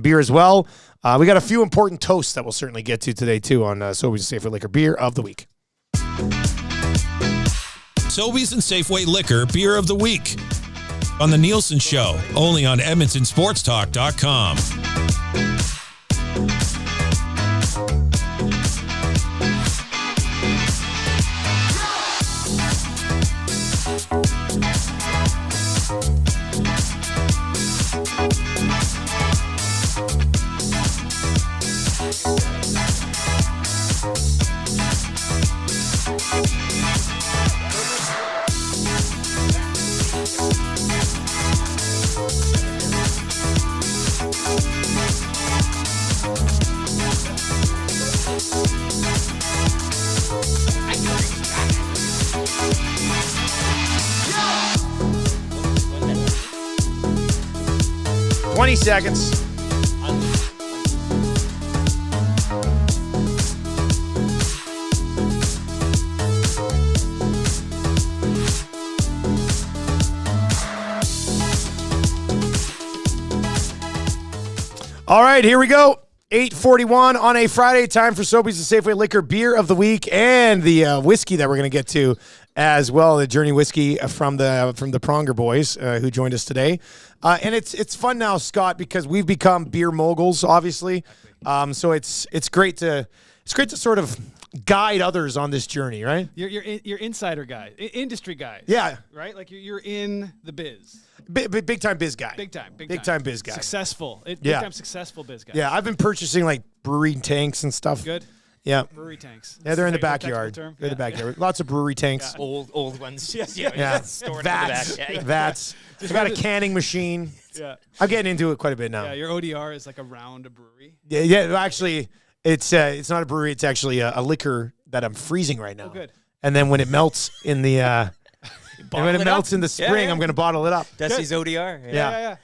beer as well. We got a few important toasts that we'll certainly get to today, too, on Sobeys Safeway Liquor Beer of the Week. Sobeys and Safeway Liquor Beer of the Week on The Nielsen Show, only on EdmontonSportsTalk.com. Yeah. 20 seconds. All right, here we go. 8:41 on a Friday. Time for Sobeys and Safeway Liquor Beer of the Week and the whiskey that we're going to get to as well. The JRNY Whiskey from the Pronger boys who joined us today. And it's fun now, Scott, because we've become beer moguls, obviously. So it's great to sort of guide others on this journey, right? You're insider guy, industry guy. Yeah. Right? Like you're in the biz. Big time biz guy. Big time biz guy. Successful. Big time successful biz guy. Yeah, I've been purchasing like brewery tanks and stuff. Good. Yeah. Brewery tanks. Yeah, they're in the backyard. They're in the backyard. Lots of brewery tanks. Yeah. Old ones. Yeah. Vats. I've got a canning machine. Yeah. I'm getting into it quite a bit now. Yeah, your ODR is like around a brewery. Yeah. Actually, it's not a brewery. It's actually a liquor that I'm freezing right now. Oh, good. And then when it melts in the in the spring, I'm going to bottle it up. Dusty's ODR.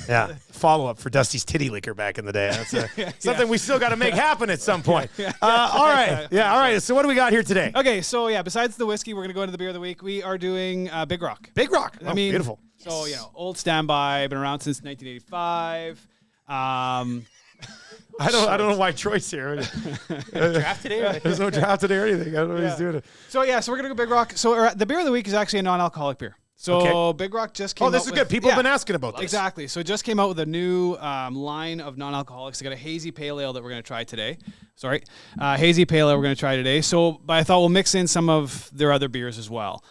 Yeah. Follow-up for Dusty's titty liquor back in the day. That's something we still got to make happen at some point. All right. Yeah, all right. So what do we got here today? Okay, so besides the whiskey, we're going to go into the beer of the week. We are doing Big Rock. Big Rock. Oh, beautiful. So, old standby, been around since 1985. I don't know why Troy's here. Draft today? There's no draft today or anything. I don't know what he's doing. So we're gonna go Big Rock. So the beer of the week is actually a non-alcoholic beer. So Big Rock just came out. Oh, this is good. People have been asking about this. Exactly. So it just came out with a new line of non-alcoholics. They got a hazy pale ale that we're gonna try today. Hazy pale ale we're gonna try today. But I thought we'll mix in some of their other beers as well.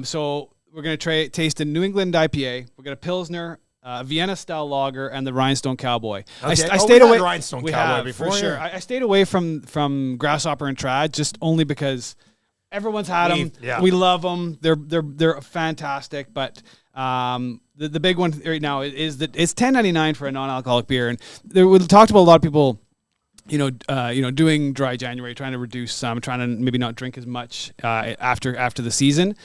So we're gonna taste a New England IPA. We got a Pilsner, Vienna style lager, and the Rhinestone Cowboy. Okay. I stayed away. Rhinestone Cowboy before, for sure. I stayed away from Grasshopper and Trad just only because everyone's had them. Yeah. We love them. They're fantastic. But the big one right now is that it's $10.99 for a non-alcoholic beer, and we talked about a lot of people. Doing dry January, trying to reduce some, trying to maybe not drink as much after the season.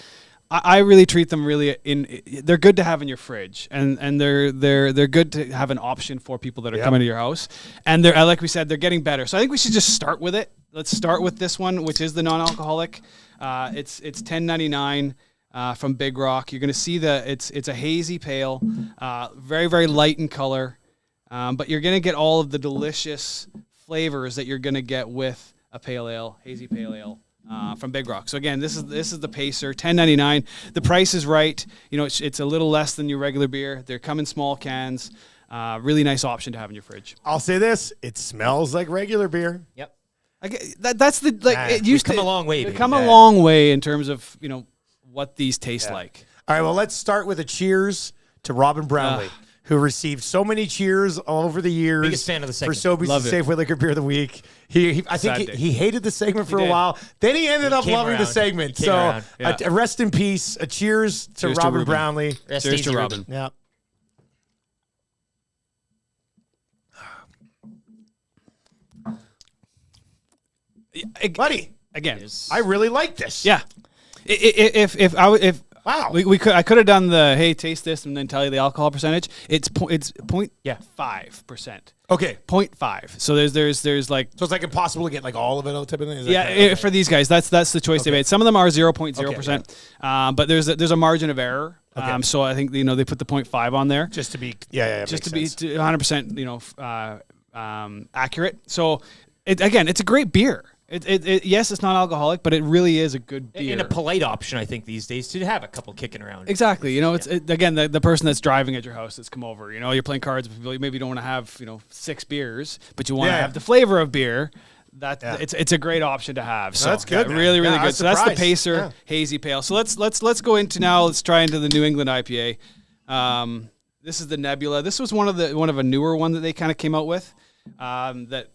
I really treat them they're good to have in your fridge, and they're good to have an option for people that are coming to your house. And they're, like we said, they're getting better. So I think we should just start with it. Let's start with this one, which is the non-alcoholic. It's $10.99 from Big Rock. You're going to see it's a hazy pale, very, very light in color, but you're going to get all of the delicious flavors that you're going to get with a pale ale, hazy pale ale. From Big Rock. So again, this is the Pacer, $10.99. The price is right. It's a little less than your regular beer. They come in small cans. Really nice option to have in your fridge. I'll say this: it smells like regular beer. Yep. That's it used to come a long way. It's come a long way in terms of what these taste like. All right. Well, let's start with a cheers to Robin Brownlee, who received so many cheers all over the years. Biggest fan of the segment. For Sobeys and Safeway Liquor Beer of the Week. I think he hated the segment for a while. Then he ended up loving the segment. So rest in peace. A cheers to Robin Brownlee. Cheers to Robin. Yeah. Buddy, again, I really like this. Yeah. Wow. I could have done the taste this and then tell you the alcohol percentage. It's 0.5%. Okay. 0.5. So there's like, so it's like impossible to get like all of it type of thing. For these guys, that's the choice they made. Some of them are 0.0%. But there's a margin of error Okay. So I think they put the 0.5 on there Just to be, just to be 100% accurate. So it's a great beer. Yes, it's non-alcoholic, but it really is a good beer. And a polite option, I think, these days to have a couple kicking around. Exactly. Again, the person that's driving at your house that's come over, you're playing cards with people, you maybe don't want to have, 6 beers, but you want to have the flavor of beer. It's a great option to have. So that's good, man. Really, really Yeah, I good. was So that's the surprised. Pacer Hazy Pale. So let's go into now. Let's try into the New England IPA. This is the Nebula. This was one of a newer one that they kind of came out with. It's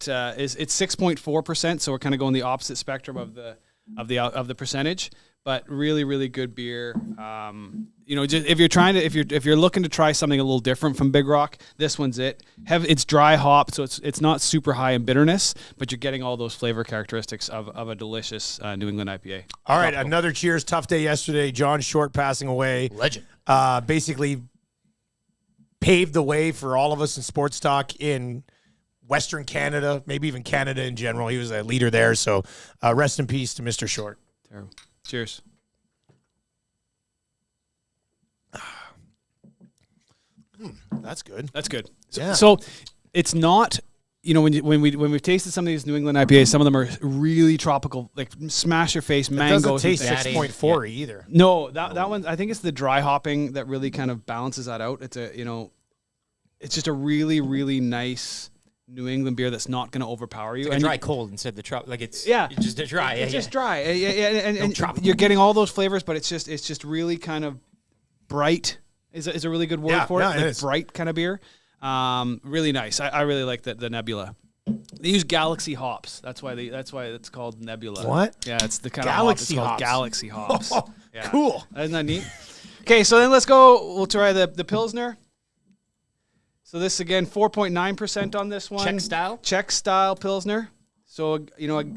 6.4%, so we're kind of going the opposite spectrum of the percentage, but really, really good beer. Just if you're looking to try something a little different from Big Rock, this one's it. It's dry hop, so it's not super high in bitterness, but you're getting all those flavor characteristics of a delicious New England IPA. All right, another cheers. Tough day yesterday. John Short passing away. Legend. Basically paved the way for all of us in sports talk in Western Canada, maybe even Canada in general. He was a leader there. So rest in peace to Mr. Short. Terrible. Cheers. That's good. That's good. Yeah. So it's not, when we've tasted some of these New England IPAs, some of them are really tropical, like smash your face It mangoes. doesn't taste and things. 6.4 either. No, that one, I think it's the dry hopping that really kind of balances that out. It's it's just a really, really nice New England beer that's not going to overpower you. It's like a dry cold instead of the trop. Like it's just a dry. It's just dry. And tropical. you're getting all those flavors, but it's just really kind of bright. Is a really good word for it. Yeah, it Like is. bright kind of beer. Really nice. I really like the Nebula. They use Galaxy hops. That's why it's called Nebula. What? Yeah, it's the kind Galaxy of hop. hops. It's called Galaxy hops. Yeah. Cool. Isn't that neat? Okay, so then let's go. We'll try the Pilsner. So this again, 4.9% on this one. Czech style Pilsner. So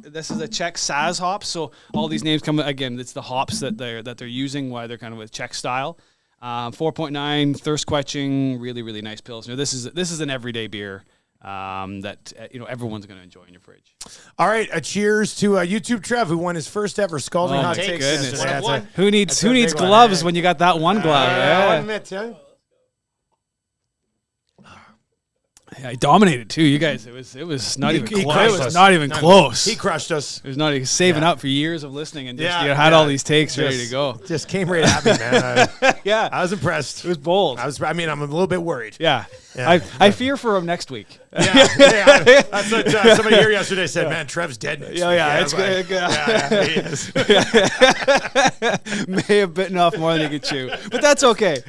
this is a Czech Saz hops. So all these names come again. It's the hops that they're using. Why they're kind of with Czech style. 4.9, thirst quenching, really, really nice Pilsner. This is an everyday beer that everyone's going to enjoy in your fridge. All right, a cheers to YouTube Trev, who won his first ever Scalding Hot my Takes. goodness. yesterday. One of one. Who needs That's a big one, gloves eh? when you got that one glove? I'll admit, yeah. Yeah, he dominated too. You guys, it was not even he close. crushed It was us. not even close. He crushed us. It was not even saving Yeah. up for years of listening and just Yeah, had yeah. all these takes ready Just- to go. Just came right at me, man. Yeah, I was impressed. it was bold. I'm a little bit worried. Yeah, Yeah. I fear for him next week. Yeah. That's what somebody here yesterday said. Man, Trev's dead next week. Yeah, it's I was good. he is. May have bitten off more than he could chew, but that's okay.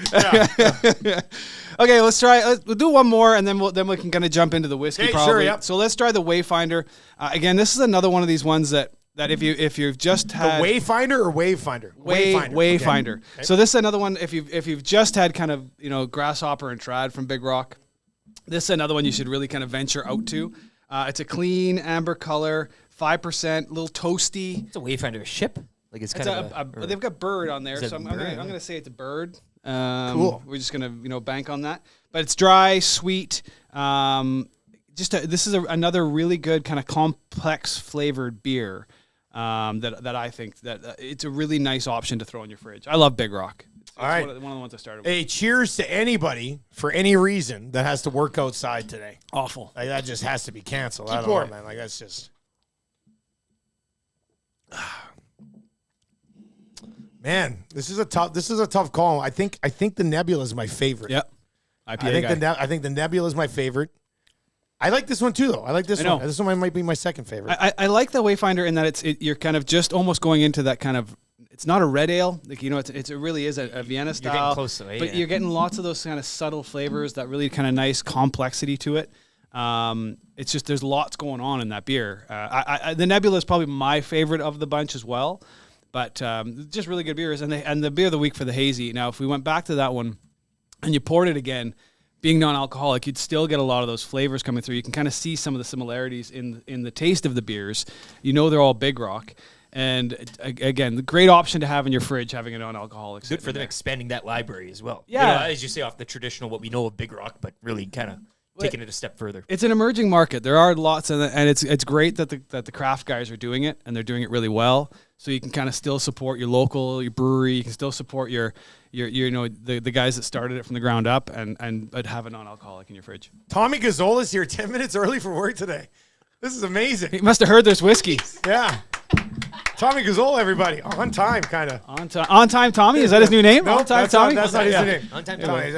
Okay, let's try. We'll do one more, and then we can kind of jump into the whiskey. Okay, probably. sure, yep. So let's try the Wayfinder. Again, this is another one of these ones that if you've just had Wayfinder or Wavefinder? Wayfinder. Okay. So this is another one. If you've just had kind of Grasshopper and Trad from Big Rock, this is another one you should really kind of venture out to. It's a clean amber color, 5%, a little toasty. It's a Wayfinder ship. Like it's kind of They've got bird on there, Is so it I'm bird? gonna say it's a bird. Cool. We're just gonna bank on that, but it's dry, sweet. This is another really good kind of complex flavored beer. That I think that it's a really nice option to throw in your fridge. I love Big Rock. It's All right. one of the ones I started with. Hey, cheers to anybody for any reason that has to work outside today. Awful. Like that just has to be canceled. I don't pouring. know, man. Like that's just. Man, this is a tough call. I think the Nebula is my favorite. Yep. IPA I think the Nebula is my favorite. I like this one too, though. I like this I know. one. This one might be my second favorite. I like the Wayfinder in that you're kind of just almost going into that kind of. It's not a red ale, like it really is a Vienna style. You're getting close to it, but yeah. you're getting lots of those kind of subtle flavors, that really kind of nice complexity to it. It's just there's lots going on in that beer. The Nebula is probably my favorite of the bunch as well, but just really good beers. And the beer of the week for the hazy. Now, if we went back to that one and you poured it again, being non-alcoholic, you'd still get a lot of those flavors coming through. You can kind of see some of the similarities in the taste of the beers. They're all Big Rock. And again, the great option to have in your fridge, having a non-alcoholic. good for them expanding that library as well. Yeah. As you say, off the traditional what we know of Big Rock, but really kind of taking it a step further. It's an emerging market. There are lots, and it's great that the craft guys are doing it, and they're doing it really well. So you can kind of still support your brewery. You can still support your the guys that started it from the ground up, and but have a non-alcoholic in your fridge. Tommy Gazzola's here 10 minutes early for work today. This is amazing. He must have heard there's whiskey. Yeah. Tommy Gazzola, everybody. On time, kind of. On time Tommy? Is that his new name? No, On time that's Tommy? That's not his name. On time Tommy.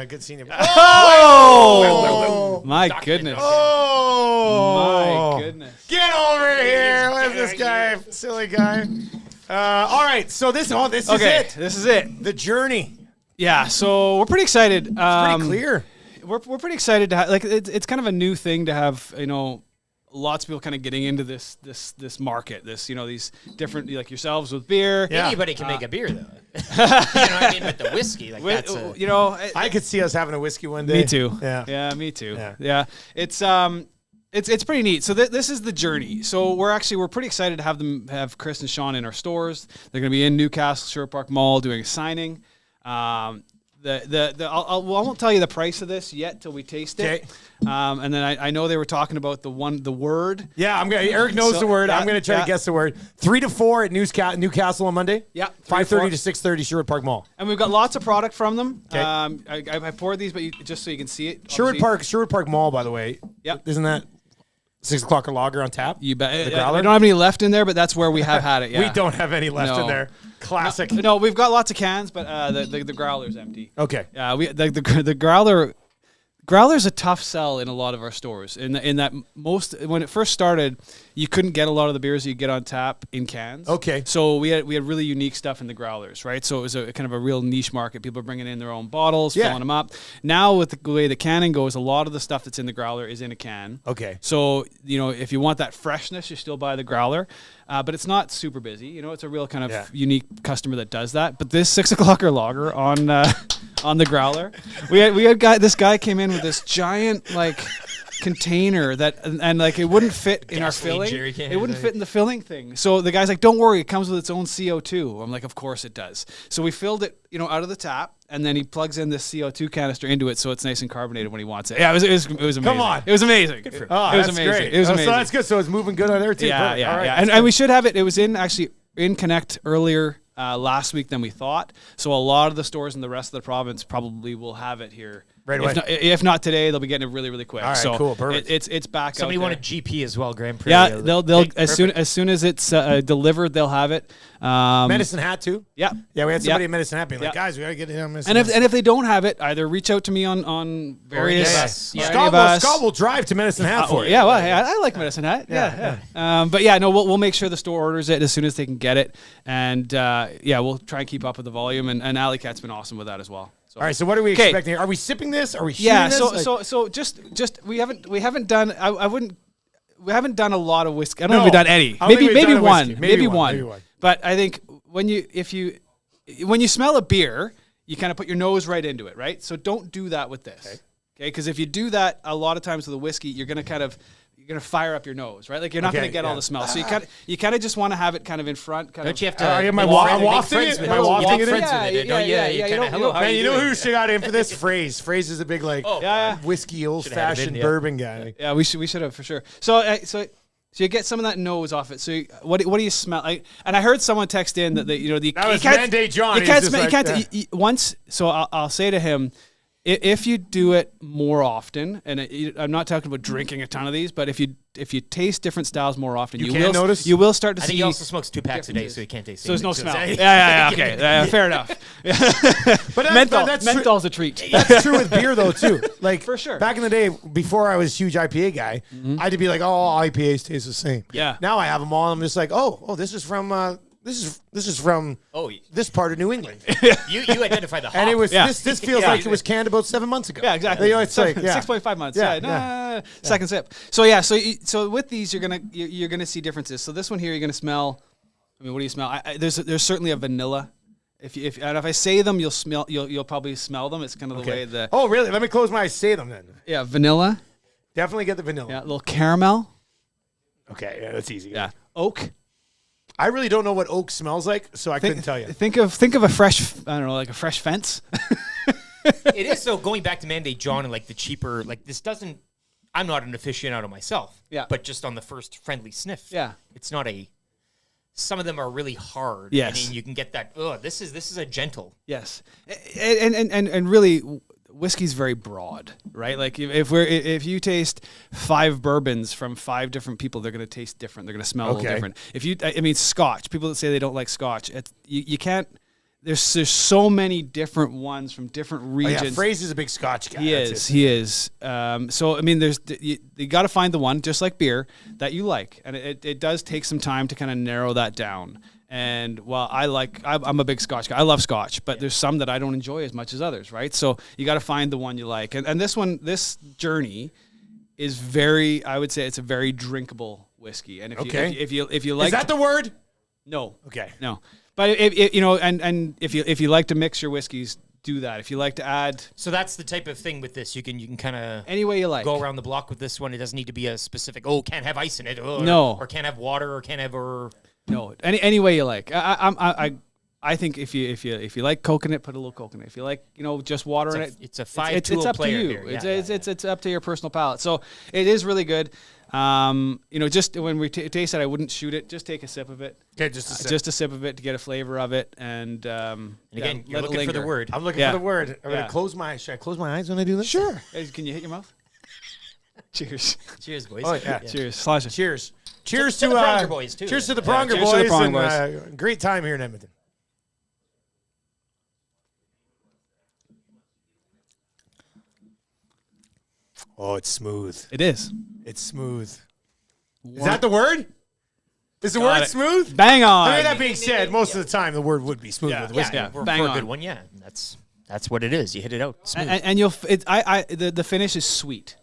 Good seeing you. Oh! My goodness. Oh! My goodness. Get over here. Look at this guy. Silly guy. All right. So this is it. This is it. The journey. Yeah. So we're pretty excited. It's pretty clear. We're pretty excited to have, like, it's kind of a new thing to have, lots of people kind of getting into this market, these different, like yourselves with beer. Yeah. Anybody can make a beer, though. You know what I mean? With the whiskey, like that's I could see us having a whiskey one day. Me too. Yeah, me too. Yeah. It's pretty neat. So this is the journey. So we're pretty excited to have Chris and Sean in our stores. They're going to be in Newcastle Sherwood Park Mall doing a signing. I won't tell you the price of this yet till we taste it. And then I know they were talking about the word. Yeah, Eric knows the word. I'm gonna try to guess the word. 3 to 4 at Newcastle on Monday. Yeah, 5:30 to 6:30 Sherwood Park Mall. And we've got lots of product from them. Okay. I poured these, but just so you can see it. Sherwood Park Mall, by the way. Yep. Isn't that 6 o'clock a lager on tap? You bet. The growler? I don't have any left in there, but that's where we have had it. Yeah. We don't have any left in there. Classic. No, we've got lots of cans, but the growler's empty. Okay. The growler. Growler's a tough sell in a lot of our stores. In that when it first started, you couldn't get a lot of the beers that you get on tap in cans. Okay. So we had really unique stuff in the growlers, right? So it was a kind of a real niche market. People are bringing in their own bottles, filling them up. Now with the way the canning goes, a lot of the stuff that's in the growler is in a can. Okay. So if you want that freshness, you still buy the growler. But it's not super busy. It's a real kind of unique customer that does that. But this 6 o'clocker lager on the growler, we had this guy came in with this giant container and like it wouldn't fit in our filling. It wouldn't fit in the filling thing. So the guy's like, "Don't worry, it comes with its own CO2." I'm like, "Of course it does." So we filled it, out of the tap, and then he plugs in this CO2 canister into it, so it's nice and carbonated when he wants it. Yeah, it was amazing. Come on, it was amazing. It was amazing. Great. It was amazing. So that's good. So it's moving good on there too. Yeah, Perfect. yeah, All right, yeah. And we should have it. It was in Connect earlier last week than we thought. So a lot of the stores in the rest of the province probably will have it here right away. If not today, they'll be getting it really, really quick. All right, so cool, perfect. It's back. Somebody out there. wanted GP as well, Grand Prairie. Yeah, they'll as soon as it's delivered, they'll have it. Medicine Hat too. Yeah, yeah. We had somebody at Medicine Hat being like, "Guys, we gotta get it on Medicine." And if they don't have it, either reach out to me on various. Scott will drive to Medicine Hat for it. Yeah, well, hey, I like Medicine Hat. Yeah. But yeah, no, we'll make sure the store orders it as soon as they can get it, and we'll try and keep up with the volume. And Alley Cat's been awesome with that as well. So. All right, so what are we expecting? Are we sipping this? Are we shooting this? So just we haven't done. We haven't done a lot of whiskey. I don't know if we've done any. Maybe one. But I think when you smell a beer, you kind of put your nose right into it, right? So don't do that with this. Okay? Because if you do that a lot of times with a whiskey, you're gonna fire up your nose, right? Like you're not gonna get all the smell. So you kind of just want to have it kind of in front. Don't you have to? Am I wafting it? Am I wafting it? Yeah. You know who should got in for this? Phrase is a big whiskey old fashioned bourbon guy. Yeah, we should have for sure. So you get some of that nose off it. So what do you smell? And I heard someone text in that that was Mandate John. You can't smell. You can't once. So I'll say to him, if you do it more often, and I'm not talking about drinking a ton of these, but if you taste different styles more often, you will notice. You will start to see. I think he also smokes 2 packs a day, so he can't taste. So there's no smell. Yeah. Okay. Fair enough. But menthol's a treat. That's true with beer though too. Like for sure. Back in the day, before I was a huge IPA guy, I had to be like, all IPAs taste the same. Yeah. Now I have them all. And I'm just like, this is from. This is from this part of New England. You identify the hop. And it was this feels like it was canned about 7 months ago. Yeah, exactly. It's like 6.5 months. Second sip. So with these you're gonna see differences. So this one here you're gonna smell. I mean, what do you smell? There's certainly a vanilla. If I say them, you'll probably smell them. It's kind of the way the. Oh really? Let me close my eyes. Say them then. Yeah, vanilla. Definitely get the vanilla. Yeah, a little caramel. Okay, yeah, that's easy. Yeah, oak. I really don't know what oak smells like, so I couldn't tell you. Think of a fresh, I don't know, like a fresh fence. It is. So going back to Mandate John and like the cheaper, like this doesn't. I'm not an aficionado myself. Yeah. But just on the first friendly sniff. Yeah. It's not a. Some of them are really hard. Yes. And you can get that. Oh, this is a gentle. Yes, and really, whiskey's very broad, right? Like if you taste 5 bourbons from 5 different people, they're going to taste different. They're going to smell a little different. If you, I mean, Scotch. People that say they don't like Scotch, you can't. There's so many different ones from different regions. Oh, yeah, Fraser's a big Scotch guy. He is. So I mean, you got to find the one, just like beer, that you like, and it does take some time to kind of narrow that down. And while I'm a big Scotch guy. I love Scotch, but there's some that I don't enjoy as much as others, right? So you got to find the one you like. And this JRNY is very, I would say, it's a very drinkable whiskey. And if you like, is that the word? No. Okay. No. But if you like to mix your whiskeys, do that. If you like to add, So that's the type of thing with this. You can kind of any way you like. go around the block with this one. It doesn't need to be a specific. Can't have ice in it. No. Or can't have water. Or can't have No, any way you like. I think if you like coconut, put a little coconut. If you like, just water in it, It's a it's up to you. Here. It's up to your personal palate. So it is really good. Just when we taste it, I wouldn't shoot it. Just take a sip of it. Okay, just a sip. Just a sip of it to get a flavor of it. And Again, you're let it looking for the linger. word. I'm looking Yeah. for the word. I'm Yeah. gonna close my. Should I close my eyes when I do this? Sure. Hey, can you hit your mouth? Cheers. Cheers, boys. Oh, yeah. Cheers. Slash it. Cheers. Cheers To to the Pronger boys, too. Cheers to the Yeah. Pronger Cheers to the boys. Pronger and, great time here in Edmonton. Oh, it's smooth. It is. It's smooth. Is that the word? Is the Got word it. smooth? Bang on. I mean, that being said, most of the time the word would be smooth with whiskey. Yeah. for Bang a on. good one, yeah. That's what it is. You hit it out. Smooth. And the finish is sweet.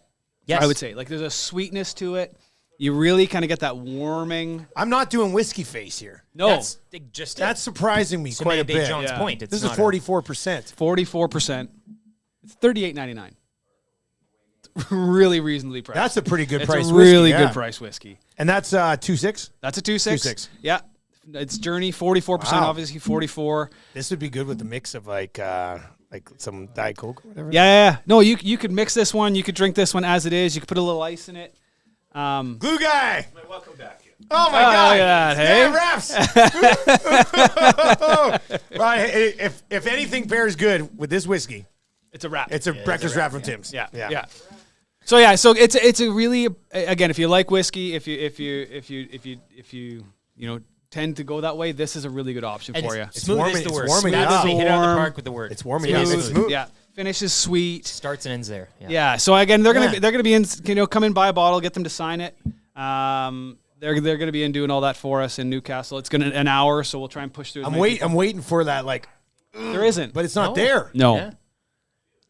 Yes. I would say, like, there's a sweetness to it. You really kind of get that warming. I'm not doing whiskey face here. No, That's That's surprising me quite a Mandate bit. John's Yeah. point. It's This is not 44%. 44%. It's $38.99. Really reasonably priced. That's a pretty good it's price a really whiskey, yeah. good price whiskey. And that's 2.6. That's a 2.6. 2.6. Yeah, it's JRNY 44%. Wow. Obviously 44. This would be good with the mix of like some Diet Coke or whatever. Yeah. No, you could mix this one. You could drink this one as it is. You could put a little ice in it. Glue guy. Welcome back. Oh my God! Look at that, hey? Yeah, refs. Right. If anything pairs good with this whiskey, It's a wrap. it's a breakfast wrap from Tim's. Yeah. Yeah. So it's a really, again, if you like whiskey, if you tend to go that way, this is a really good option And for you. it's smooth warming- is the it's word. warming Smooth it is up. the hit out of the Warm. park with the word. It's warming It up. is It's smooth. Yeah, finish is sweet. Starts and ends there. Yeah. So again, they're Yeah. gonna be in. Come in, buy a bottle, get them to sign it. They're gonna be in doing all that for us in Newcastle. It's gonna an hour, so we'll try and push through. I'm waiting for that. Like, There isn't. but it's not No. there. No. Yeah.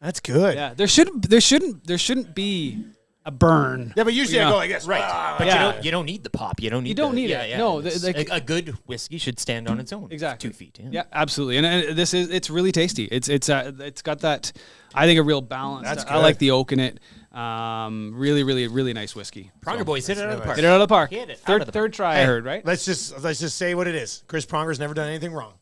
That's good. Yeah. There shouldn't be a burn. Yeah, but usually You I know. go like this. Right. But Yeah. you don't need the pop. You don't need it. No, It's a good whiskey should stand on its own. Exactly. 2 feet. Yeah, absolutely. And it's really tasty. It's got that, I think, a real balance. That's I like good. the oak in it. Really, really, really nice whiskey. Pronger boys hit it out of the park. Hit it out of the park. Hit it out of the Third try, Hey, I heard, right? Let's just say what it is. Chris Pronger's never done anything wrong.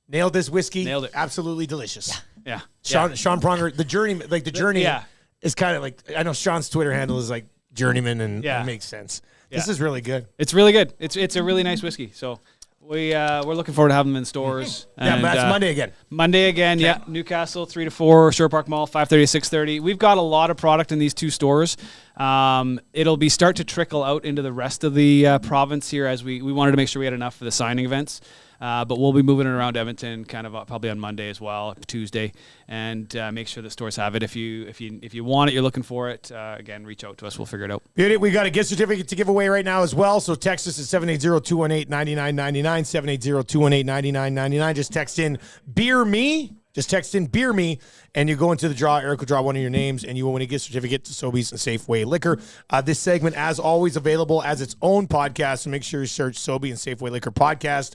Nailed this whiskey. Nailed it. Absolutely delicious. Yeah. Sean Pronger, the JRNY, like the JRNY yeah. is kind of like, I know Sean's Twitter handle is like Journeyman and Yeah. it makes sense. This Yeah. is really good. It's really good. It's a really nice whiskey. So we're looking forward to having them in stores. Yeah, And, but that's Monday again. Monday again, yeah. Newcastle, 3 to 4, Shore Park Mall, 5:30 to 6:30. We've got a lot of product in these two stores. It'll be start to trickle out into the rest of the province here as we wanted to make sure we had enough for the signing events. But we'll be moving it around Edmonton, kind of probably on Monday as well, Tuesday, and make sure the stores have it. If you want it, you're looking for it. Again, reach out to us. We'll figure it out. Beauty, we got a gift certificate to give away right now as well. So text us at 780-218-9999, 780-218-9999. Just text in Beer Me. Just text in Beer Me, and you go into the draw. Eric will draw one of your names, and you will win a gift certificate to Sobeys and Safeway Liquor. This segment, as always, available as its own podcast. So make sure you search Sobeys and Safeway Liquor podcast,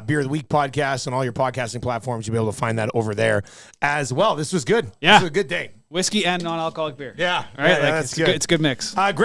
Beer of the Week podcast, and all your podcasting platforms. You'll be able to find that over there as well. This was good. Yeah. This was a good day. Whiskey and non-alcoholic beer. Yeah. All right. Yeah, that's it's good. It's a good mix. Graham